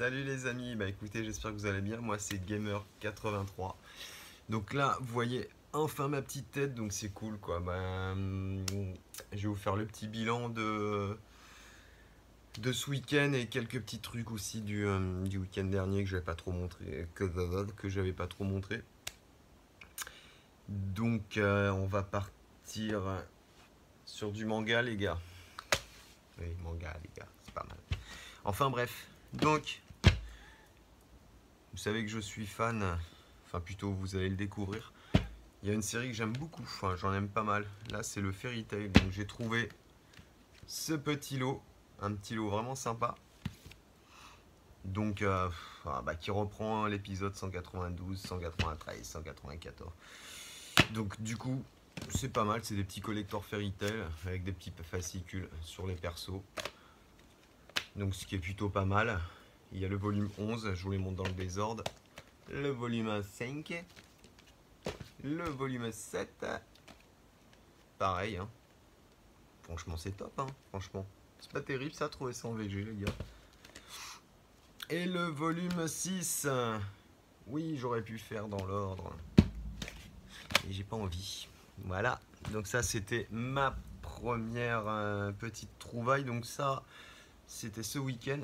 Salut les amis, bah écoutez, j'espère que vous allez bien. Moi c'est Gamer83. Donc là, vous voyez enfin ma petite tête, donc c'est cool quoi. Je vais vous faire le petit bilan de ce week-end et quelques petits trucs aussi du week-end dernier que j'avais pas trop montré, que j'avais pas trop montré. Donc on va partir sur du manga les gars. Oui, manga les gars, c'est pas mal. Enfin bref, donc vous savez que je suis fan, enfin plutôt vous allez le découvrir. Il y a une série que j'aime beaucoup, enfin j'en aime pas mal. Là c'est le Fairy Tail, donc j'ai trouvé ce petit lot, un petit lot vraiment sympa. Donc qui reprend l'épisode 192, 193, 194. Donc du coup c'est pas mal, c'est des petits collecteurs Fairy Tail avec des petits fascicules sur les persos. Donc ce qui est plutôt pas mal. Il y a le volume 11, je vous les montre dans le désordre. Le volume 5. Le volume 7. Pareil, hein. Franchement c'est top, hein. Franchement. C'est pas terrible ça, trouver ça en VG les gars. Et le volume 6. Oui, j'aurais pu faire dans l'ordre. Et j'ai pas envie. Voilà. Donc ça c'était ma première petite trouvaille. Donc ça, c'était ce week-end.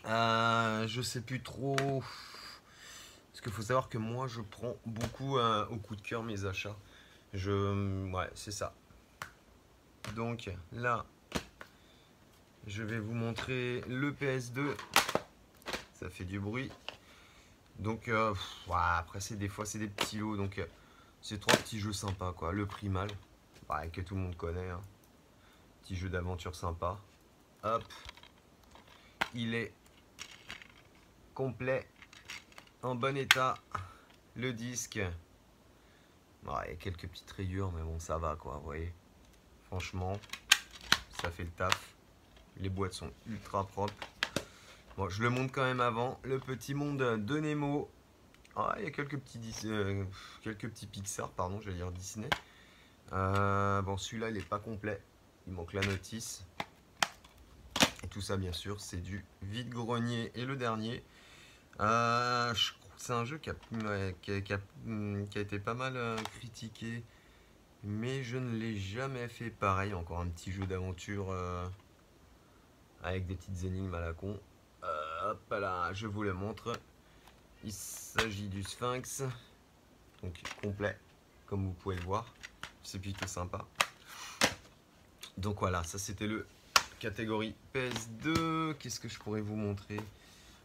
Je sais plus trop. Parce qu'il faut savoir que moi je prends beaucoup au coup de cœur mes achats. Ouais, c'est ça. Donc là, je vais vous montrer le PS2. Ça fait du bruit. Donc après des fois c'est des petits lots. Donc c'est trois petits jeux sympas quoi. Le Primal, que tout le monde connaît. Hein. Petit jeu d'aventure sympa. Hop. Il est complet, en bon état. Le disque, il y a quelques petites rayures, mais bon, ça va quoi, vous voyez. Franchement, ça fait le taf. Les boîtes sont ultra propres. Bon, je le montre quand même avant. Le petit monde de Nemo. Il y a quelques petits Pixar, pardon, j'allais dire Disney. Bon, celui-là, il n'est pas complet. Il manque la notice. Et tout ça, bien sûr, c'est du vide-grenier. Et le dernier, je crois que c'est un jeu qui a été pas mal critiqué, mais je ne l'ai jamais fait. Pareil, encore un petit jeu d'aventure avec des petites énigmes à la con. Hop là, je vous le montre. Il s'agit du Sphinx, donc complet, comme vous pouvez le voir. C'est plutôt sympa. Donc voilà, ça c'était le catégorie PS2. Qu'est-ce que je pourrais vous montrer?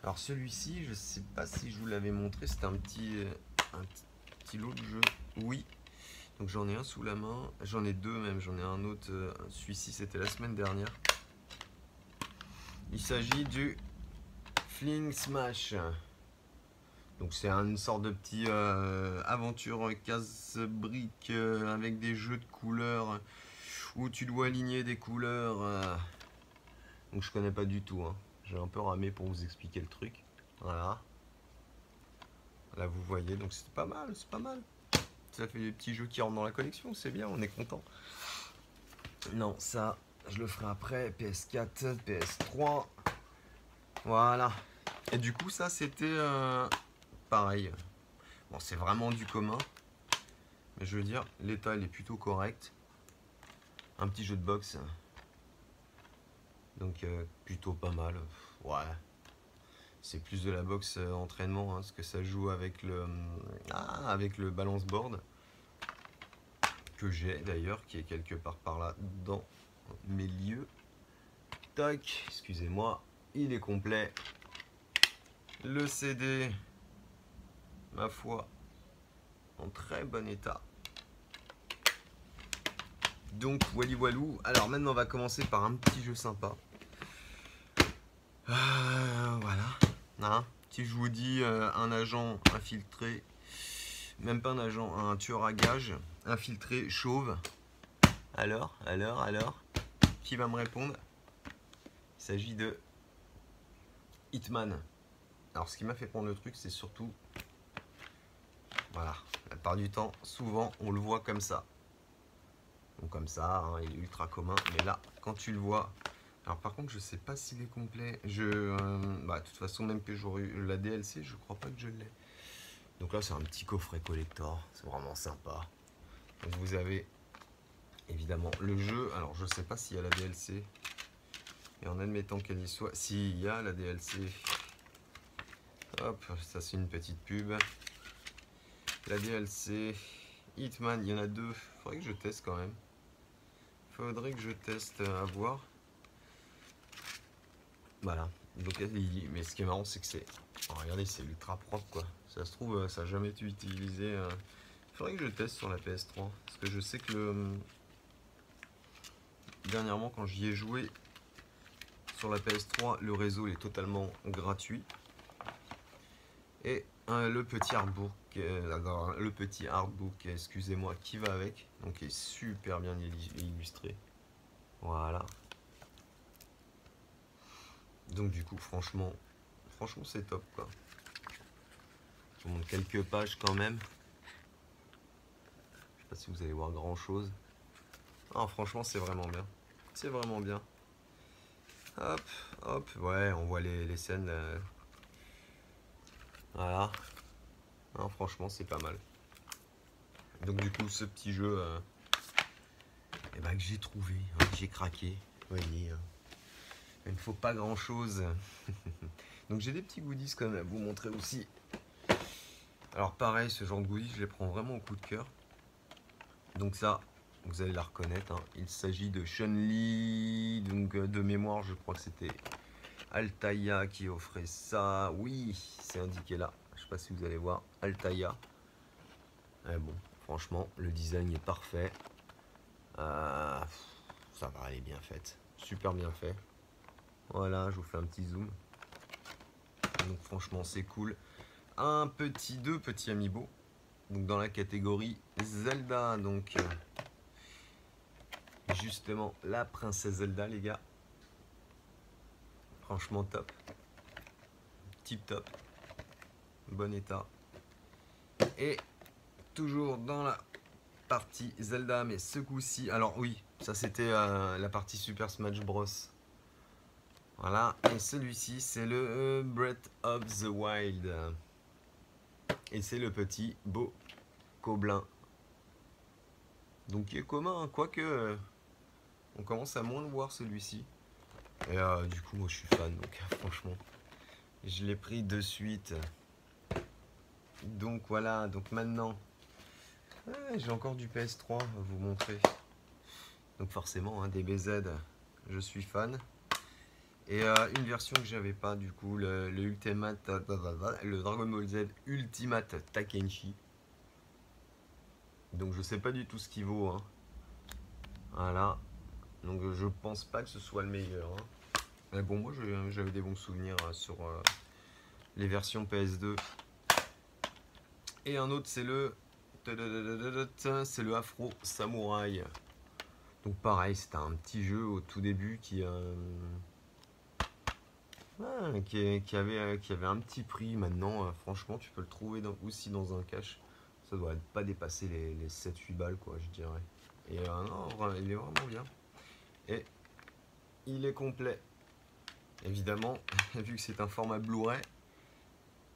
Alors celui-ci, je sais pas si je vous l'avais montré, c'était un petit lot de jeu. Oui, donc j'en ai un sous la main, j'en ai deux même, j'en ai un autre. Celui-ci c'était la semaine dernière. Il s'agit du Fling Smash. Donc c'est une sorte de petit aventure casse-briques avec des jeux de couleurs où tu dois aligner des couleurs. Donc je connais pas du tout. Hein. J'ai un peu ramé pour vous expliquer le truc. Voilà. Là vous voyez, donc c'est pas mal, c'est pas mal. Ça fait des petits jeux qui rentrent dans la collection, c'est bien, on est content. Non, ça, je le ferai après. PS4, PS3. Voilà. Et du coup, ça c'était pareil. Bon, c'est vraiment du commun. Mais je veux dire, l'état il est plutôt correct. Un petit jeu de boxe. Donc plutôt pas mal. Ouais. C'est plus de la boxe entraînement, hein, parce que ça joue avec le balance board que j'ai d'ailleurs, qui est quelque part par là dans mes lieux. Tac, excusez-moi, il est complet. Le CD, ma foi, en très bon état. Donc wally walou. Alors maintenant on va commencer par un petit jeu sympa. Voilà. Hein, si je vous dis un agent infiltré, même pas un agent, un tueur à gages infiltré chauve. Alors, qui va me répondre? Il s'agit de Hitman. Alors ce qui m'a fait prendre le truc, c'est surtout, voilà, la plupart du temps, souvent on le voit comme ça. Donc comme ça, hein, il est ultra commun. Mais là, quand tu le vois Alors par contre, je sais pas s'il est complet. Bah, de toute façon, même que j'aurais eu la DLC, je crois pas que je l'ai. Donc là, c'est un petit coffret collector. C'est vraiment sympa. Donc vous avez évidemment le jeu. Alors je sais pas s'il y a la DLC. Et en admettant qu'elle y soit, s'il y a la DLC. Hop, ça c'est une petite pub. La DLC Hitman, il y en a 2. Faudrait que je teste quand même. Faudrait que je teste à voir. Voilà. Donc, mais ce qui est marrant, c'est que c'est. Oh, regardez, c'est ultra propre quoi. Ça se trouve, ça n'a jamais été utilisé. Faudrait que je teste sur la PS3. Parce que je sais que dernièrement, quand j'y ai joué sur la PS3, le réseau est totalement gratuit. Et le petit artbook, excusez-moi, qui va avec. Donc, est super bien illustré. Voilà. Donc du coup, franchement c'est top quoi. Je vous montre quelques pages quand même. Je sais pas si vous allez voir grand chose. Ah, franchement, c'est vraiment bien. C'est vraiment bien. Hop, hop, ouais, on voit les scènes. Voilà. Ah, franchement, c'est pas mal. Donc du coup, ce petit jeu eh ben, que j'ai trouvé, hein, que j'ai craqué. Vous voyez, il ne faut pas grand chose. Donc j'ai des petits goodies quand même à vous montrer aussi. Alors pareil, ce genre de goodies, je les prends vraiment au coup de cœur. Donc ça, vous allez la reconnaître, hein. Il s'agit de Chun-Li. Donc de mémoire, je crois que c'était Altaïa qui offrait ça. Oui, c'est indiqué là. Je sais pas si vous allez voir. Altaïa. Bon, franchement, le design est parfait. Ça va, elle est bien faite. Super bien fait. Voilà, je vous fais un petit zoom. Donc franchement, c'est cool. Deux petits amiibo. Donc dans la catégorie Zelda. Donc justement la princesse Zelda, les gars. Franchement top. Tip top. Bon état. Et toujours dans la partie Zelda, mais ce coup-ci. Alors oui, ça c'était la partie Super Smash Bros. Voilà. Et celui-ci, c'est le Breath of the Wild. Et c'est le petit beau Coblin. Donc qui est commun, quoique on commence à moins le voir celui-ci. Et du coup, moi je suis fan, donc franchement, je l'ai pris de suite. Donc voilà, donc maintenant, j'ai encore du PS3 à vous montrer. Donc forcément, hein, DBZ, je suis fan. Et une version que j'avais pas, du coup, le Dragon Ball Z Ultimate Takenshi. Donc je sais pas du tout ce qu'il vaut. Hein. Voilà. Donc je pense pas que ce soit le meilleur. Hein. Mais bon, moi j'avais des bons souvenirs sur les versions PS2. Et un autre, c'est le Afro Samouraï. Donc pareil, c'était un petit jeu au tout début qui avait un petit prix. Maintenant, franchement, tu peux le trouver aussi dans un cache. Ça doit pas dépasser les 7-8 balles, quoi, je dirais. Et non, il est vraiment bien. Et il est complet. Évidemment, vu que c'est un format Blu-ray,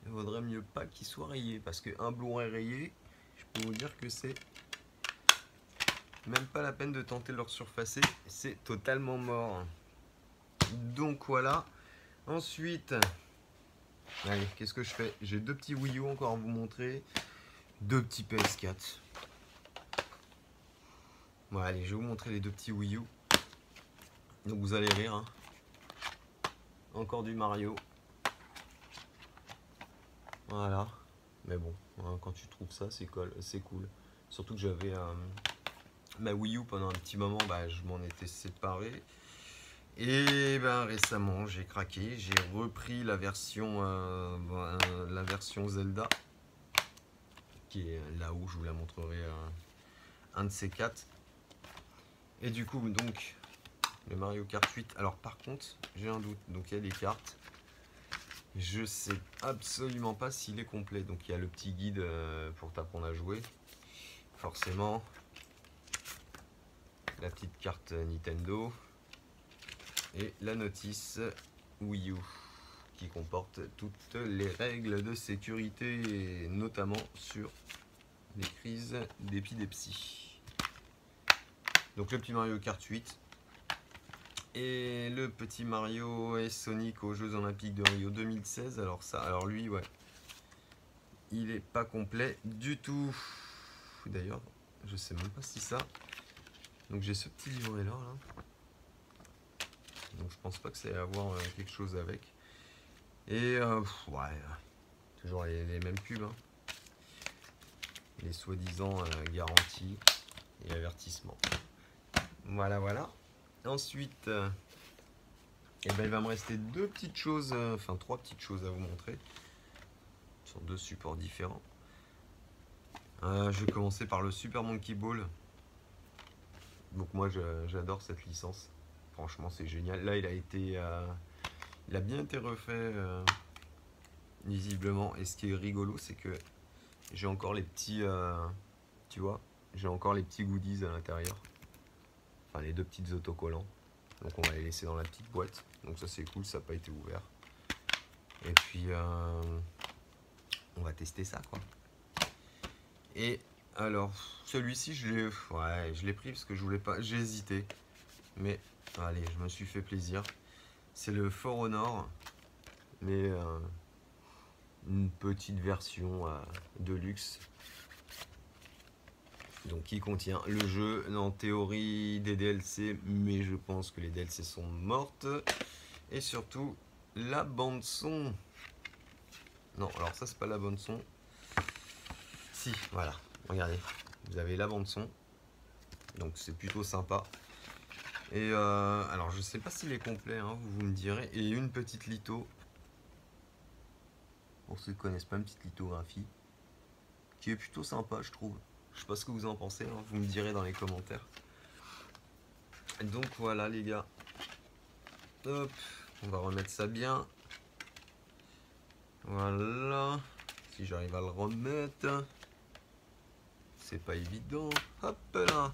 il vaudrait mieux pas qu'il soit rayé. Parce qu'un Blu-ray rayé, je peux vous dire que c'est même pas la peine de tenter de le surfacer. C'est totalement mort. Donc voilà. Ensuite, allez, qu'est-ce que je fais? J'ai deux petits Wii U encore à vous montrer. Deux petits PS4. Bon, allez, je vais vous montrer les deux petits Wii U. Donc vous allez rire. Hein. Encore du Mario. Voilà. Mais bon, hein, quand tu trouves ça, c'est cool. Surtout que j'avais ma Wii U pendant un petit moment, bah, je m'en étais séparé. Et ben récemment, j'ai craqué. J'ai repris la version Zelda. Qui est là-haut, je vous la montrerai un de ces quatre. Et du coup, donc, le Mario Kart 8. Alors par contre, j'ai un doute. Donc il y a des cartes. Je sais absolument pas s'il est complet. Donc il y a le petit guide pour t'apprendre à jouer. Forcément. La petite carte Nintendo. Et la notice Wii U qui comporte toutes les règles de sécurité, notamment sur les crises d'épilepsie. Donc le petit Mario Kart 8 et le petit Mario et Sonic aux Jeux Olympiques de Rio 2016. Alors lui, ouais, il est pas complet du tout. D'ailleurs, je sais même pas si ça. Donc j'ai ce petit livret là. Donc je pense pas que ça ait à voir quelque chose avec. Et ouais, toujours les mêmes pubs. Hein. Les soi-disant garanties et avertissements. Voilà, voilà. Ensuite, eh ben, il va me rester deux petites choses, enfin trois petites choses à vous montrer. Sur deux supports différents. Je vais commencer par le Super Monkey Ball. Donc moi j'adore cette licence. Franchement c'est génial. Là il a bien été refait visiblement. Et ce qui est rigolo c'est que j'ai encore les petits, tu vois, j'ai encore les petits goodies à l'intérieur. Enfin les deux petites autocollants. Donc on va les laisser dans la petite boîte. Donc ça c'est cool, ça n'a pas été ouvert. Et puis on va tester ça quoi. Et alors celui-ci je l'ai pris parce que je voulais pas. J'ai hésité. Mais allez, je me suis fait plaisir. C'est le For Honor. Mais une petite version de luxe. Donc qui contient le jeu, en théorie des DLC, mais je pense que les DLC sont mortes. Et surtout la bande son. Non, alors ça c'est pas la bande son. Si, voilà, regardez, vous avez la bande son. Donc c'est plutôt sympa. Et alors je sais pas s'il est complet, hein, vous me direz. Et une petite litho. Pour ceux qui ne connaissent pas, une petite lithographie. Qui est plutôt sympa je trouve. Je sais pas ce que vous en pensez, hein, vous me direz dans les commentaires. Donc voilà les gars. Hop, on va remettre ça bien. Voilà. Si j'arrive à le remettre. C'est pas évident. Hop là.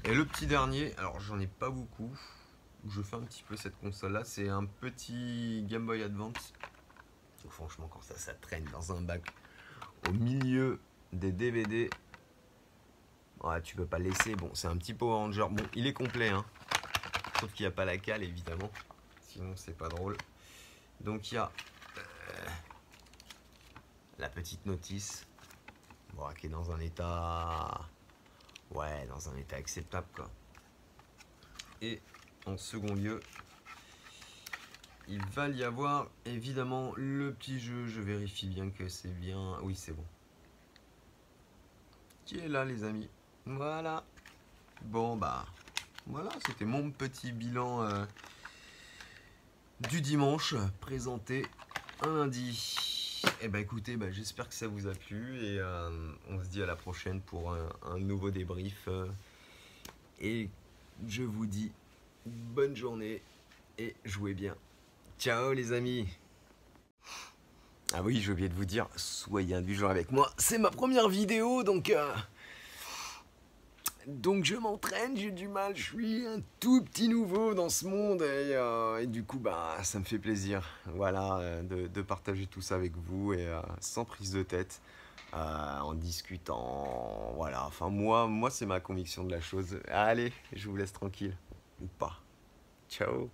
Et le petit dernier, alors j'en ai pas beaucoup. Je fais un petit peu cette console là. C'est un petit Game Boy Advance. Donc, franchement quand ça traîne dans un bac au milieu des DVD. Ouais, tu peux pas le laisser. Bon, c'est un petit Power Ranger. Bon, il est complet, hein. Sauf qu'il n'y a pas la cale, évidemment. Sinon, c'est pas drôle. Donc, il y a la petite notice. Bon, qui est dans un état... Ouais, dans un état acceptable, quoi. Et en second lieu, il va y avoir, évidemment, le petit jeu. Je vérifie bien que c'est bien... Oui, c'est bon. Qui est là, les amis? Voilà. Bon, bah... Voilà, c'était mon petit bilan du dimanche, présenté un lundi. Et bah écoutez, bah, j'espère que ça vous a plu et on se dit à la prochaine pour un nouveau débrief. Et je vous dis bonne journée et jouez bien. Ciao les amis. Ah oui, j'ai oublié de vous dire, soyez indulgents avec moi. C'est ma première vidéo, donc je m'entraîne, j'ai du mal, je suis un tout petit nouveau dans ce monde et du coup bah ça me fait plaisir, voilà, de partager tout ça avec vous et sans prise de tête, en discutant, voilà, enfin moi c'est ma conviction de la chose. Allez, je vous laisse tranquille, ou pas. Ciao.